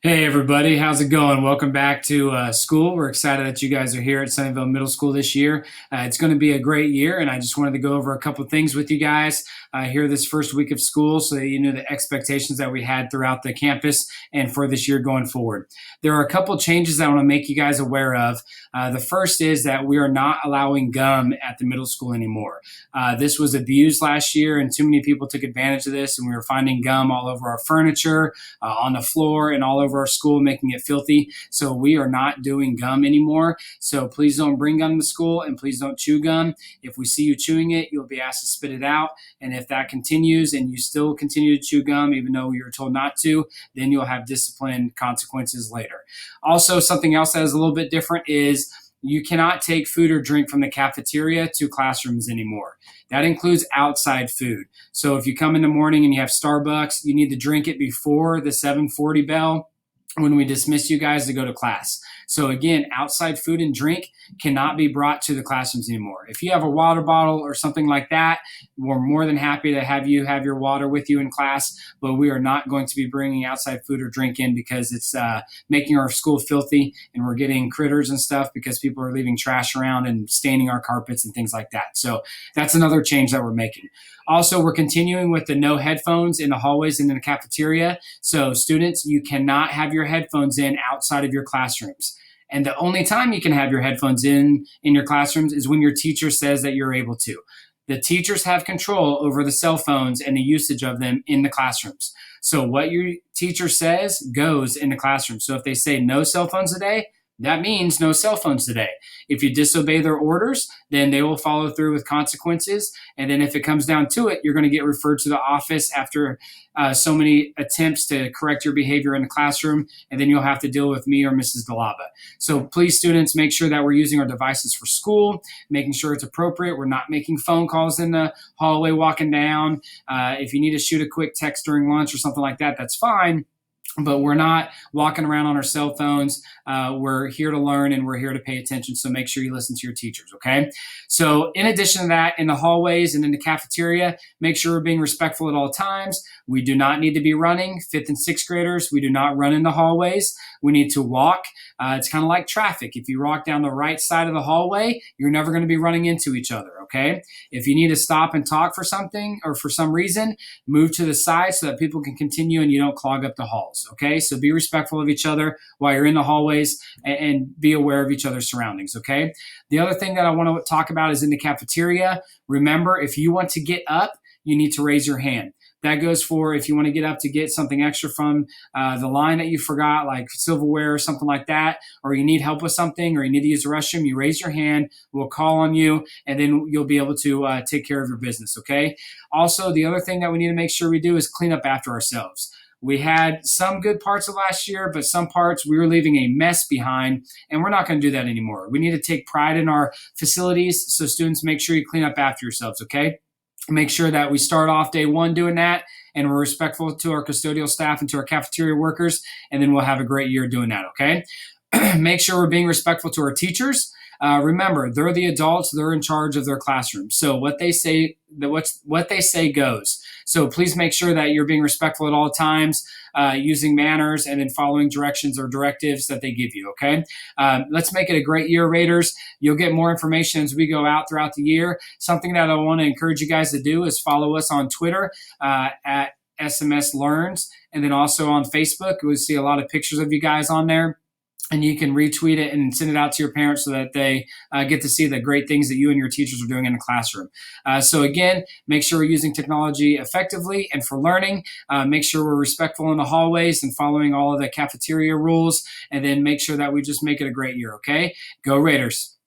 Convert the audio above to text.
Hey everybody, how's it going? Welcome back to school. We're excited that you guys are here at Sunnyvale Middle School this year. It's going to be a great year, and I just wanted to go over a couple things with you guys here this first week of school so that you know the expectations that we had throughout the campus and for this year going forward. There are a couple changes that I want to make you guys aware of. The first is that we are not allowing gum at the middle school anymore. This was abused last year, and too many people took advantage of this, and we were finding gum all over our furniture, on the floor, and all over our school, making it filthy. So we are not doing gum anymore. So please don't bring gum to school, and please don't chew gum. If we see you chewing it, you'll be asked to spit it out. And if that continues and you still continue to chew gum, even though you're told not to, then you'll have discipline consequences later. Also, something else that is a little bit different is you cannot take food or drink from the cafeteria to classrooms anymore. That includes outside food. So if you come in the morning and you have Starbucks, you need to drink it before the 7:40 bell when we dismiss you guys to go to class. So again, outside food and drink cannot be brought to the classrooms anymore. If you have a water bottle or something like that, we're more than happy to have you have your water with you in class, but we are not going to be bringing outside food or drink in because it's making our school filthy, and we're getting critters and stuff because people are leaving trash around and staining our carpets and things like that. So that's another change that we're making. Also, we're continuing with the no headphones in the hallways and in the cafeteria. So students, you cannot have your headphones in outside of your classrooms. And the only time you can have your headphones in your classrooms is when your teacher says that you're able to. The teachers have control over the cell phones and the usage of them in the classrooms. So what your teacher says goes in the classroom. So if they say no cell phones today, that means no cell phones today. If you disobey their orders, then they will follow through with consequences. And then if it comes down to it, you're going to get referred to the office after so many attempts to correct your behavior in the classroom. And then you'll have to deal with me or Mrs. Dalaba. So please, students, make sure that we're using our devices for school, making sure it's appropriate. We're not making phone calls in the hallway walking down. If you need to shoot a quick text during lunch or something like that, that's fine. But we're not walking around on our cell phones. We're here to learn and we're here to pay attention. So make sure you listen to your teachers, okay? So in addition to that, in the hallways and in the cafeteria, make sure we're being respectful at all times. We do not need to be running. 5th and 6th graders, we do not run in the hallways. We need to walk. It's kind of like traffic. If you walk down the right side of the hallway, you're never going to be running into each other, okay? If you need to stop and talk for something or for some reason, move to the side so that people can continue and you don't clog up the halls, okay? So be respectful of each other while you're in the hallways and be aware of each other's surroundings, okay? The other thing that I want to talk about is in the cafeteria. Remember, if you want to get up, you need to raise your hand. That goes for if you want to get up to get something extra from the line that you forgot, like silverware or something like that, or you need help with something, or you need to use the restroom, you raise your hand, we'll call on you, and then you'll be able to take care of your business, okay? Also, the other thing that we need to make sure we do is clean up after ourselves. We had some good parts of last year, but some parts we were leaving a mess behind, and we're not going to do that anymore. We need to take pride in our facilities, so students, make sure you clean up after yourselves, okay? Make sure that we start off day one doing that, and we're respectful to our custodial staff and to our cafeteria workers, and then we'll have a great year doing that, okay? Make sure we're being respectful to our teachers. Remember, they're the adults, they're in charge of their classroom. So what they say goes. So please make sure that you're being respectful at all times, using manners, and then following directions or directives that they give you, okay? Let's make it a great year, Raiders. You'll get more information as we go out throughout the year. Something that I want to encourage you guys to do is follow us on Twitter at SMS Learns, and then also on Facebook. We'll see a lot of pictures of you guys on there. And you can retweet it and send it out to your parents so that they get to see the great things that you and your teachers are doing in the classroom. So again, make sure we're using technology effectively and for learning. Make sure we're respectful in the hallways and following all of the cafeteria rules. And then make sure that we just make it a great year, okay? Go Raiders.